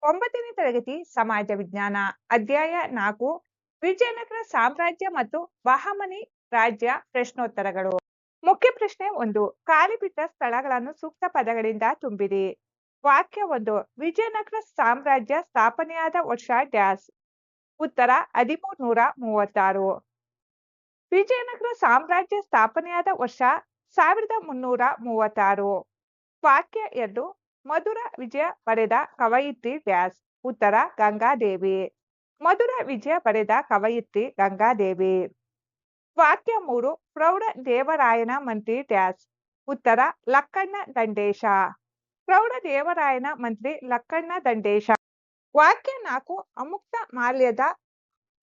9ನೇ ತರಗತಿ ಸಮಾಜ ವಿಜ್ಞಾನ ಅಧ್ಯಾಯ 4 ವಿಜಯನಗರ ಸಾಮ್ರಾಜ್ಯ ಮತ್ತು ಬಹಮನಿ ರಾಜ್ಯ ಪ್ರಶ್ನೋತ್ತರಗಳು. ಮುಖ್ಯ ಪ್ರಶ್ನೆ 1. ಖಾಲಿ ಬಿಟ್ಟ ಸ್ಥಳಗಳನ್ನು ಸೂಕ್ತ ಪದಗಳಿಂದ ತುಂಬಿರಿ. ವಾಕ್ಯ 1. ವಿಜಯನಗರ ಸಾಮ್ರಾಜ್ಯ ಸ್ಥಾಪನೆಯಾದ ವರ್ಷ ಡ್ಯಾಶ್. ಉತ್ತರ 1336. ವಿಜಯನಗರ ಸಾಮ್ರಾಜ್ಯ ಸ್ಥಾಪನೆಯಾದ ವರ್ಷ 1336. ವಾಕ್ಯ 2. ಮಧುರ ವಿಜಯ ಬರೆದ ಕವಯಿತ್ರಿ ಡ್ಯಾಶ್. ಉತ್ತರ ಗಂಗಾದೇವಿ. ಮಧುರ ವಿಜಯ ಬರೆದ ಕವಯಿತ್ರಿ ಗಂಗಾದೇವಿ. ವಾಕ್ಯ 3. ಪ್ರೌಢ ದೇವರಾಯನ ಮಂತ್ರಿ ಡ್ಯಾಶ್. ಉತ್ತರ ಲಕ್ಕಣ್ಣ ದಂಡೇಶ. ಪ್ರೌಢ ದೇವರಾಯನ ಮಂತ್ರಿ ಲಕ್ಕಣ್ಣ ದಂಡೇಶ. ವಾಕ್ಯ 4. ಅಮುಕ್ತ ಮಾಲ್ಯದ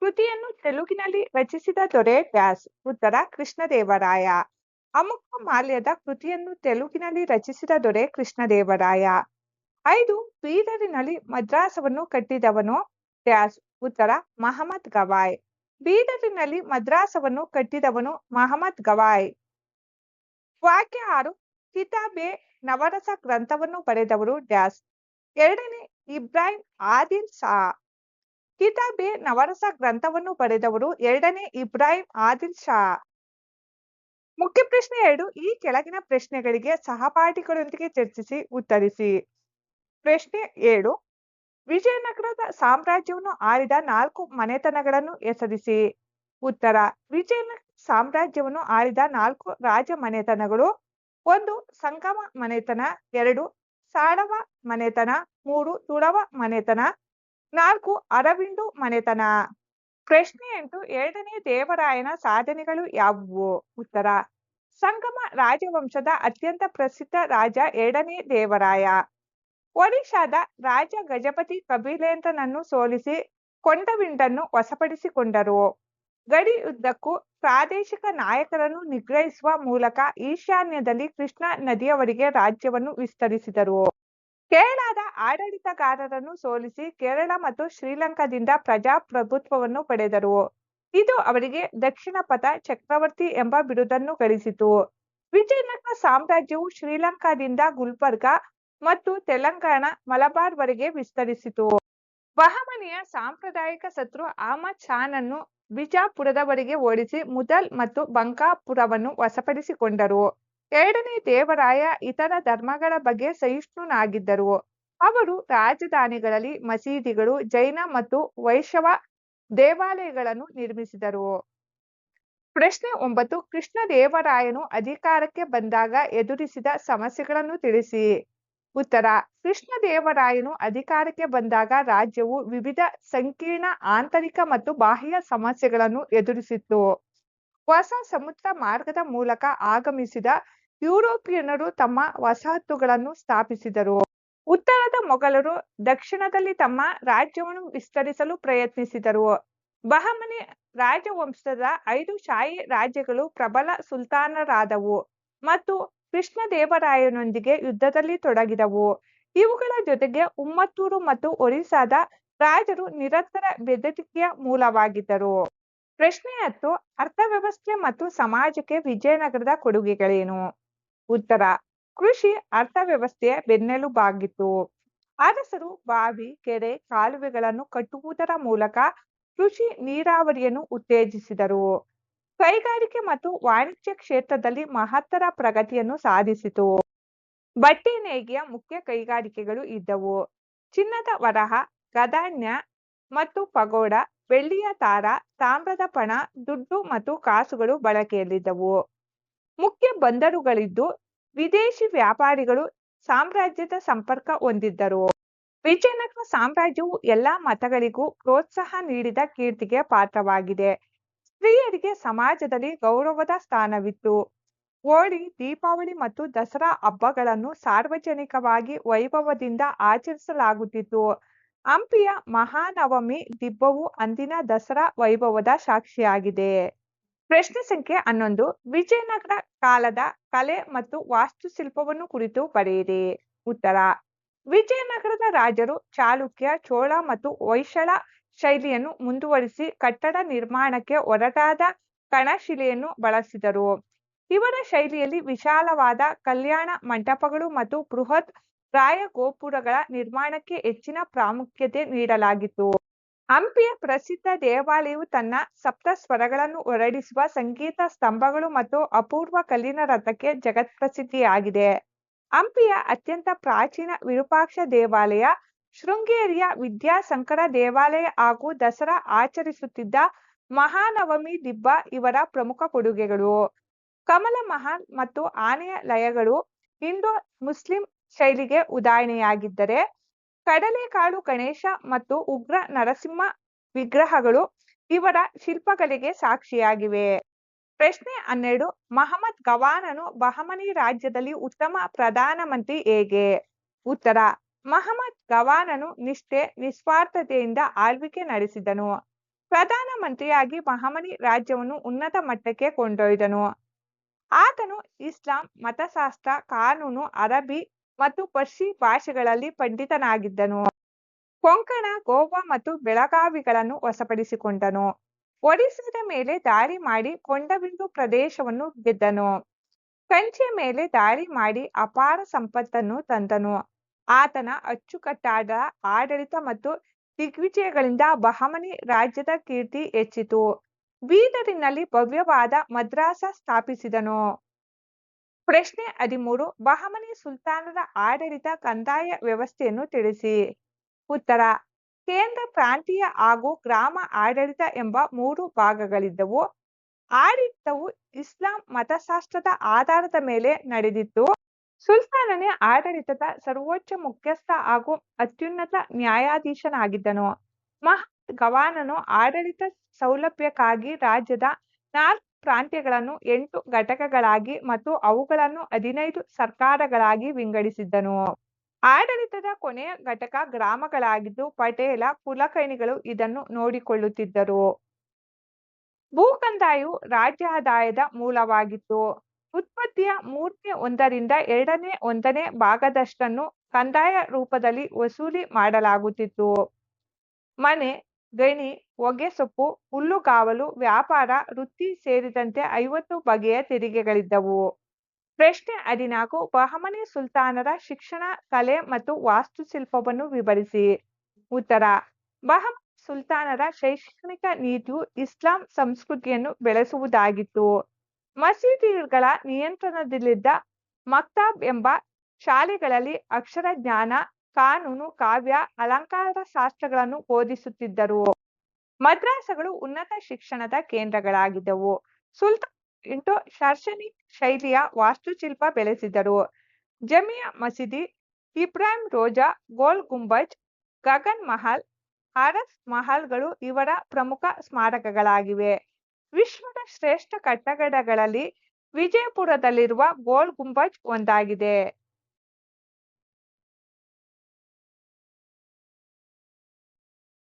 ಕೃತಿಯನ್ನು ತೆಲುಗಿನಲ್ಲಿ ರಚಿಸಿದ ದೊರೆ ಡ್ಯಾಶ್. ಉತ್ತರ ಕೃಷ್ಣದೇವರಾಯ. ಅಮುಕ್ತ ಮಾಲ್ಯದ ಕೃತಿಯನ್ನು ತೆಲುಗಿನಲ್ಲಿ ರಚಿಸಿದ ದೊರೆ ಕೃಷ್ಣದೇವರಾಯ. 5. ಬೀದರಿನಲ್ಲಿ ಮದ್ರಾಸವನ್ನು ಕಟ್ಟಿದವನು ಡ್ಯಾಶ್. ಉತ್ತರ ಮಹಮ್ಮದ್ ಗವಾಯ್. ಬೀದರಿನಲ್ಲಿ ಮದ್ರಾಸವನ್ನು ಕಟ್ಟಿದವನು ಮಹಮ್ಮದ್ ಗವಾಯ್. ವಾಕ್ಯ 6. ಕಿತಾಬೆ ನವರಸ ಗ್ರಂಥವನ್ನು ಬರೆದವರು ಡ್ಯಾಶ್. ಎರಡನೇ ಇಬ್ರಾಹಿಂ ಆದಿಲ್ ಶಾ. ಕಿತಾಬೆ ನವರಸ ಗ್ರಂಥವನ್ನು ಬರೆದವರು ಎರಡನೇ ಇಬ್ರಾಹಿಂ ಆದಿಲ್ ಶಾ. ಮುಖ್ಯ ಪ್ರಶ್ನೆ 2. ಈ ಕೆಳಗಿನ ಪ್ರಶ್ನೆಗಳಿಗೆ ಸಹಪಾಠಿಗಳೊಂದಿಗೆ ಚರ್ಚಿಸಿ ಉತ್ತರಿಸಿ. ಪ್ರಶ್ನೆ 7. ವಿಜಯನಗರದ ಸಾಮ್ರಾಜ್ಯವನ್ನು ಆಳಿದ 4 ಮನೆತನಗಳನ್ನು ಹೆಸರಿಸಿ. ಉತ್ತರ ವಿಜಯನಗರ ಸಾಮ್ರಾಜ್ಯವನ್ನು ಆಳಿದ 4 ರಾಜ ಮನೆತನಗಳು. 1. ಸಂಗಮ ಮನೆತನ. 2. ಸಾಳವ ಮನೆತನ. 3. ತುಳವ ಮನೆತನ. 4. ಅರವಿಂದು ಮನೆತನ. ಪ್ರಶ್ನೆ 8. ಎರಡನೇ ದೇವರಾಯನ ಸಾಧನೆಗಳು ಯಾವುವು? ಉತ್ತರ ಸಂಗಮ ರಾಜವಂಶದ ಅತ್ಯಂತ ಪ್ರಸಿದ್ಧ ರಾಜ ಎರಡನೇ ದೇವರಾಯ. ಒಡಿಶಾದ ರಾಜ ಗಜಪತಿ ಕಪಿಲೇಂದ್ರನನ್ನು ಸೋಲಿಸಿ ಕೊಂಡವಿಂಡನ್ನು ವಶಪಡಿಸಿಕೊಂಡರು. ಗಡಿಯುದ್ದಕ್ಕೂ ಪ್ರಾದೇಶಿಕ ನಾಯಕರನ್ನು ನಿಗ್ರಹಿಸುವ ಮೂಲಕ ಈಶಾನ್ಯದಲ್ಲಿ ಕೃಷ್ಣಾ ನದಿಯವರೆಗೆ ರಾಜ್ಯವನ್ನು ವಿಸ್ತರಿಸಿದರು. ಕೇರಳದ ಆಡಳಿತಗಾರರನ್ನು ಸೋಲಿಸಿ ಕೇರಳ ಮತ್ತು ಶ್ರೀಲಂಕಾದಿಂದ ಪ್ರಜಾಪ್ರಭುತ್ವವನ್ನು ಪಡೆದರು. ಇದು ಅವರಿಗೆ ದಕ್ಷಿಣ ಪಥ ಚಕ್ರವರ್ತಿ ಎಂಬ ಬಿರುದನ್ನು ಗಳಿಸಿತು. ವಿಜಯನಗರ ಸಾಮ್ರಾಜ್ಯವು ಶ್ರೀಲಂಕಾದಿಂದ ಗುಲ್ಬರ್ಗ ಮತ್ತು ತೆಲಂಗಾಣ ಮಲಬಾರ್ ವರೆಗೆ ವಿಸ್ತರಿಸಿತು. ಬಹಮನಿಯ ಸಾಂಪ್ರದಾಯಿಕ ಶತ್ರು ಅಹಮದ್ ಶಾನನ್ನು ಬಿಜಾಪುರದವರೆಗೆ ಓಡಿಸಿ ಮುದಲ್ ಮತ್ತು ಬಂಕಾಪುರವನ್ನು ವಶಪಡಿಸಿಕೊಂಡರು. ಎರಡನೇ ದೇವರಾಯ ಇತರ ಧರ್ಮಗಳ ಬಗ್ಗೆ ಸಹಿಷ್ಣುನಾಗಿದ್ದರು. ಅವರು ರಾಜಧಾನಿಗಳಲ್ಲಿ ಮಸೀದಿಗಳು, ಜೈನ ಮತ್ತು ವೈಷ್ಣವ ದೇವಾಲಯಗಳನ್ನು ನಿರ್ಮಿಸಿದರು. ಪ್ರಶ್ನೆ 9. ಕೃಷ್ಣದೇವರಾಯನು ಅಧಿಕಾರಕ್ಕೆ ಬಂದಾಗ ಎದುರಿಸಿದ ಸಮಸ್ಯೆಗಳನ್ನು ತಿಳಿಸಿ. ಉತ್ತರ ಕೃಷ್ಣದೇವರಾಯನು ಅಧಿಕಾರಕ್ಕೆ ಬಂದಾಗ ರಾಜ್ಯವು ವಿವಿಧ ಸಂಕೀರ್ಣ ಆಂತರಿಕ ಮತ್ತು ಬಾಹ್ಯ ಸಮಸ್ಯೆಗಳನ್ನು ಎದುರಿಸಿತ್ತು. ಹೊಸ ಸಮುದ್ರ ಮಾರ್ಗದ ಮೂಲಕ ಆಗಮಿಸಿದ ಯುರೋಪಿಯನ್ನರು ತಮ್ಮ ವಸಾಹತುಗಳನ್ನು ಸ್ಥಾಪಿಸಿದರು. ಉತ್ತರದ ಮೊಘಲರು ದಕ್ಷಿಣದಲ್ಲಿ ತಮ್ಮ ರಾಜ್ಯವನ್ನು ವಿಸ್ತರಿಸಲು ಪ್ರಯತ್ನಿಸಿದರು. ಬಹಮನಿ ರಾಜವಂಶದ 5 ಶಾಹಿ ರಾಜ್ಯಗಳು ಪ್ರಬಲ ಸುಲ್ತಾನರಾದವು ಮತ್ತು ಕೃಷ್ಣದೇವರಾಯನೊಂದಿಗೆ ಯುದ್ಧದಲ್ಲಿ ತೊಡಗಿದವು. ಇವುಗಳ ಜೊತೆಗೆ ಉಮ್ಮತ್ತೂರು ಮತ್ತು ಒರಿಸ್ಸಾದ ರಾಜರು ನಿರಂತರ ಬೆದರಿಕೆಯ ಮೂಲವಾಗಿದ್ದರು. ಪ್ರಶ್ನೆ 10. ಅರ್ಥವ್ಯವಸ್ಥೆ ಮತ್ತು ಸಮಾಜಕ್ಕೆ ವಿಜಯನಗರದ ಕೊಡುಗೆಗಳೇನು? ಉತ್ತರ ಕೃಷಿ ಅರ್ಥವ್ಯವಸ್ಥೆಯ ಬೆನ್ನೆಲುಬಾಗಿತ್ತು. ಅರಸರು ಬಾವಿ, ಕೆರೆ, ಕಾಲುವೆಗಳನ್ನು ಕಟ್ಟುವುದರ ಮೂಲಕ ಕೃಷಿ ನೀರಾವರಿಯನ್ನು ಉತ್ತೇಜಿಸಿದರು. ಕೈಗಾರಿಕೆ ಮತ್ತು ವಾಣಿಜ್ಯ ಕ್ಷೇತ್ರದಲ್ಲಿ ಮಹತ್ತರ ಪ್ರಗತಿಯನ್ನು ಸಾಧಿಸಿತು. ಬಟ್ಟೆ ನೇಯ್ಗೆಯ ಮುಖ್ಯ ಕೈಗಾರಿಕೆಗಳು ಇದ್ದವು. ಚಿನ್ನದ ವರಹ, ಗದಾನ್ಯ ಮತ್ತು ಪಗೋಡ, ಬೆಳ್ಳಿಯ ತಾರ, ತಾಮ್ರದ ಪಣ, ದುಡ್ಡು ಮತ್ತು ಕಾಸುಗಳು ಬಳಕೆಯಲ್ಲಿದ್ದವು. ಮುಖ್ಯ ಬಂದರುಗಳಿದ್ದು ವಿದೇಶಿ ವ್ಯಾಪಾರಿಗಳು ಸಾಮ್ರಾಜ್ಯದ ಸಂಪರ್ಕ ಹೊಂದಿದ್ದರು. ವಿಜಯನಗರ ಸಾಮ್ರಾಜ್ಯವು ಎಲ್ಲಾ ಮತಗಳಿಗೂ ಪ್ರೋತ್ಸಾಹ ನೀಡಿದ ಕೀರ್ತಿಗೆ ಪಾತ್ರವಾಗಿದೆ. ಸ್ತ್ರೀಯರಿಗೆ ಸಮಾಜದಲ್ಲಿ ಗೌರವದ ಸ್ಥಾನವಿತ್ತು. ಹೋಳಿ, ದೀಪಾವಳಿ ಮತ್ತು ದಸರಾ ಹಬ್ಬಗಳನ್ನು ಸಾರ್ವಜನಿಕವಾಗಿ ವೈಭವದಿಂದ ಆಚರಿಸಲಾಗುತ್ತಿತ್ತು. ಹಂಪಿಯ ಮಹಾನವಮಿ ದಿಬ್ಬವು ಅಂದಿನ ದಸರಾ ವೈಭವದ ಸಾಕ್ಷಿಯಾಗಿದೆ. ಪ್ರಶ್ನೆ ಸಂಖ್ಯೆ 11. ವಿಜಯನಗರ ಕಾಲದ ಕಲೆ ಮತ್ತು ವಾಸ್ತುಶಿಲ್ಪವನ್ನು ಕುರಿತು ಬರೆಯಿರಿ. ಉತ್ತರ ವಿಜಯನಗರದ ರಾಜರು ಚಾಲುಕ್ಯ, ಚೋಳ ಮತ್ತು ಹೊಯ್ಸಳ ಶೈಲಿಯನ್ನು ಮುಂದುವರಿಸಿ ಕಟ್ಟಡ ನಿರ್ಮಾಣಕ್ಕೆ ಒರಟಾದ ಕಣಶಿಲೆಯನ್ನು ಬಳಸಿದರು. ಇವರ ಶೈಲಿಯಲ್ಲಿ ವಿಶಾಲವಾದ ಕಲ್ಯಾಣ ಮಂಟಪಗಳು ಮತ್ತು ಬೃಹತ್ ರಾಯಗೋಪುರಗಳ ನಿರ್ಮಾಣಕ್ಕೆ ಹೆಚ್ಚಿನ ಪ್ರಾಮುಖ್ಯತೆ ನೀಡಲಾಗಿತ್ತು. ಹಂಪಿಯ ಪ್ರಸಿದ್ಧ ದೇವಾಲಯವು ತನ್ನ ಸಪ್ತ ಸ್ವರಗಳನ್ನು ಹೊರಡಿಸುವ ಸಂಗೀತ ಸ್ತಂಭಗಳು ಮತ್ತು ಅಪೂರ್ವ ಕಲ್ಲಿನ ರಥಕ್ಕೆ ಜಗತ್ಪ್ರಸಿದ್ಧಿಯಾಗಿದೆ. ಹಂಪಿಯ ಅತ್ಯಂತ ಪ್ರಾಚೀನ ವಿರೂಪಾಕ್ಷ ದೇವಾಲಯ, ಶೃಂಗೇರಿಯ ವಿದ್ಯಾಶಂಕರ ದೇವಾಲಯ ಹಾಗೂ ದಸರಾ ಆಚರಿಸುತ್ತಿದ್ದ ಮಹಾನವಮಿ ದಿಬ್ಬ ಇವರ ಪ್ರಮುಖ ಕೊಡುಗೆಗಳು. ಕಮಲ ಮಹಲ್ ಮತ್ತು ಆನೆಯ ಲಯಗಳು ಇಂಡೋ ಮುಸ್ಲಿಂ ಶೈಲಿಗೆ ಉದಾಹರಣೆಯಾಗಿದ್ದರೆ, ಕಡಲೆಕಾಳು ಗಣೇಶ ಮತ್ತು ಉಗ್ರ ನರಸಿಂಹ ವಿಗ್ರಹಗಳು ಇವರ ಶಿಲ್ಪಕಲೆಗೆ ಸಾಕ್ಷಿಯಾಗಿವೆ. ಪ್ರಶ್ನೆ 12. ಮಹಮ್ಮದ್ ಗವಾನನು ಬಹಮನಿ ರಾಜ್ಯದಲ್ಲಿ ಉತ್ತಮ ಪ್ರಧಾನಮಂತ್ರಿ ಹೇಗೆ? ಉತ್ತರ: ಮಹಮ್ಮದ್ ಗವಾನನು ನಿಷ್ಠೆ, ನಿಸ್ವಾರ್ಥತೆಯಿಂದ ಆಳ್ವಿಕೆ ನಡೆಸಿದನು. ಪ್ರಧಾನಮಂತ್ರಿಯಾಗಿ ಬಹಮನಿ ರಾಜ್ಯವನ್ನು ಉನ್ನತ ಮಟ್ಟಕ್ಕೆ ಕೊಂಡೊಯ್ದನು. ಆತನು ಇಸ್ಲಾಂ, ಮತಶಾಸ್ತ್ರ, ಕಾನೂನು, ಅರಬ್ಬಿ ಮತ್ತು ಪರ್ಷಿ ಭಾಷೆಗಳಲ್ಲಿ ಪಂಡಿತನಾಗಿದ್ದನು. ಕೊಂಕಣ, ಗೋವಾ ಮತ್ತು ಬೆಳಗಾವಿಗಳನ್ನು ವಶಪಡಿಸಿಕೊಂಡನು. ಒಡಿಶಾದ ಮೇಲೆ ದಾಳಿ ಮಾಡಿ ಕೊಂಡವಿಂದು ಪ್ರದೇಶವನ್ನು ಗೆದ್ದನು. ಕಂಚಿಯ ಮೇಲೆ ದಾಳಿ ಮಾಡಿ ಅಪಾರ ಸಂಪತ್ತನ್ನು ತಂದನು. ಆತನ ಅಚ್ಚುಕಟ್ಟಾದ ಆಡಳಿತ ಮತ್ತು ದಿಗ್ವಿಜಯಗಳಿಂದ ಬಹಮನಿ ರಾಜ್ಯದ ಕೀರ್ತಿ ಹೆಚ್ಚಿತು. ಬೀದರಿನಲ್ಲಿ ಭವ್ಯವಾದ ಮದ್ರಾಸ ಸ್ಥಾಪಿಸಿದನು. ಪ್ರಶ್ನೆ 13. ಬಹಮನಿ ಸುಲ್ತಾನರ ಆಡಳಿತ ಕಂದಾಯ ವ್ಯವಸ್ಥೆಯನ್ನು ತಿಳಿಸಿ. ಉತ್ತರ: ಕೇಂದ್ರ, ಪ್ರಾಂತೀಯ ಹಾಗೂ ಗ್ರಾಮ ಆಡಳಿತ ಎಂಬ 3 ಭಾಗಗಳಿದ್ದವು. ಆಡಳಿತವು ಇಸ್ಲಾಂ ಮತಶಾಸ್ತ್ರದ ಆಧಾರದ ಮೇಲೆ ನಡೆದಿತ್ತು. ಸುಲ್ತಾನನೇ ಆಡಳಿತದ ಸರ್ವೋಚ್ಚ ಮುಖ್ಯಸ್ಥ ಹಾಗೂ ಅತ್ಯುನ್ನತ ನ್ಯಾಯಾಧೀಶನಾಗಿದ್ದನು. ಮಹಮ್ಮದ್ ಗವಾನನು ಆಡಳಿತ ಸೌಲಭ್ಯಕ್ಕಾಗಿ ರಾಜ್ಯದ 4 ಪ್ರಾಂತ್ಯಗಳನ್ನು 8 ಘಟಕಗಳಾಗಿ ಮತ್ತು ಅವುಗಳನ್ನು 15 ಸರ್ಕಾರಗಳಾಗಿ ವಿಂಗಡಿಸಿದ್ದನು. ಆಡಳಿತದ ಕೊನೆಯ ಘಟಕ ಗ್ರಾಮಗಳಾಗಿದ್ದು, ಪಟೇಲ ಕುಲಕರ್ಣಿಗಳು ಇದನ್ನು ನೋಡಿಕೊಳ್ಳುತ್ತಿದ್ದರು. ಭೂಕಂದಾಯವು ರಾಜ್ಯಾದಾಯದ ಮೂಲವಾಗಿತ್ತು. ಉತ್ಪತ್ತಿಯ 1/3 1/2 ಭಾಗದಷ್ಟನ್ನು ಕಂದಾಯ ರೂಪದಲ್ಲಿ ವಸೂಲಿ ಮಾಡಲಾಗುತ್ತಿತ್ತು. ಮನೆ, ಗಣಿ, ಹೊಗೆಸೊಪ್ಪು, ಹುಲ್ಲುಗಾವಲು, ವ್ಯಾಪಾರ, ವೃತ್ತಿ ಸೇರಿದಂತೆ 50 ಬಗೆಯ ತೆರಿಗೆಗಳಿದ್ದವು. ಪ್ರಶ್ನೆ 14. ಬಹಮನಿ ಸುಲ್ತಾನರ ಶಿಕ್ಷಣ, ಕಲೆ ಮತ್ತು ವಾಸ್ತುಶಿಲ್ಪವನ್ನು ವಿವರಿಸಿ. ಉತ್ತರ: ಬಹಮನಿ ಸುಲ್ತಾನರ ಶೈಕ್ಷಣಿಕ ನೀತಿಯು ಇಸ್ಲಾಂ ಸಂಸ್ಕೃತಿಯನ್ನು ಬೆಳೆಸುವುದಾಗಿತ್ತು. ಮಸೀದಿಗಳ ನಿಯಂತ್ರಣದಲ್ಲಿದ್ದ ಮಕ್ತಾಬ್ ಎಂಬ ಶಾಲೆಗಳಲ್ಲಿ ಅಕ್ಷರ ಜ್ಞಾನ, ಕಾನೂನು, ಕಾವ್ಯ, ಅಲಂಕಾರ ಶಾಸ್ತ್ರಗಳನ್ನು ಬೋಧಿಸುತ್ತಿದ್ದರು. ಮದ್ರಾಸಗಳು ಉನ್ನತ ಶಿಕ್ಷಣದ ಕೇಂದ್ರಗಳಾಗಿದ್ದವು. ಸುಲ್ತಾನರು ಇಂಡೋ-ಶಾಸನಿಕ್ ಶೈಲಿಯ ವಾಸ್ತುಶಿಲ್ಪ ಬೆಳೆಸಿದರು. ಜಾಮಿಯಾ ಮಸೀದಿ, ಇಬ್ರಾಹಿಂ ರೋಜಾ, ಗೋಲ್ ಗುಂಬಜ್, ಗಗನ್ ಮಹಲ್, ಅರಸ್ ಮಹಲ್ಗಳು ಇವರ ಪ್ರಮುಖ ಸ್ಮಾರಕಗಳಾಗಿವೆ. ವಿಶ್ವದ ಶ್ರೇಷ್ಠ ಕಟ್ಟಡಗಳಲ್ಲಿ ವಿಜಯಪುರದಲ್ಲಿರುವ ಗೋಲ್ ಗುಂಬಜ್ ಒಂದಾಗಿದೆ.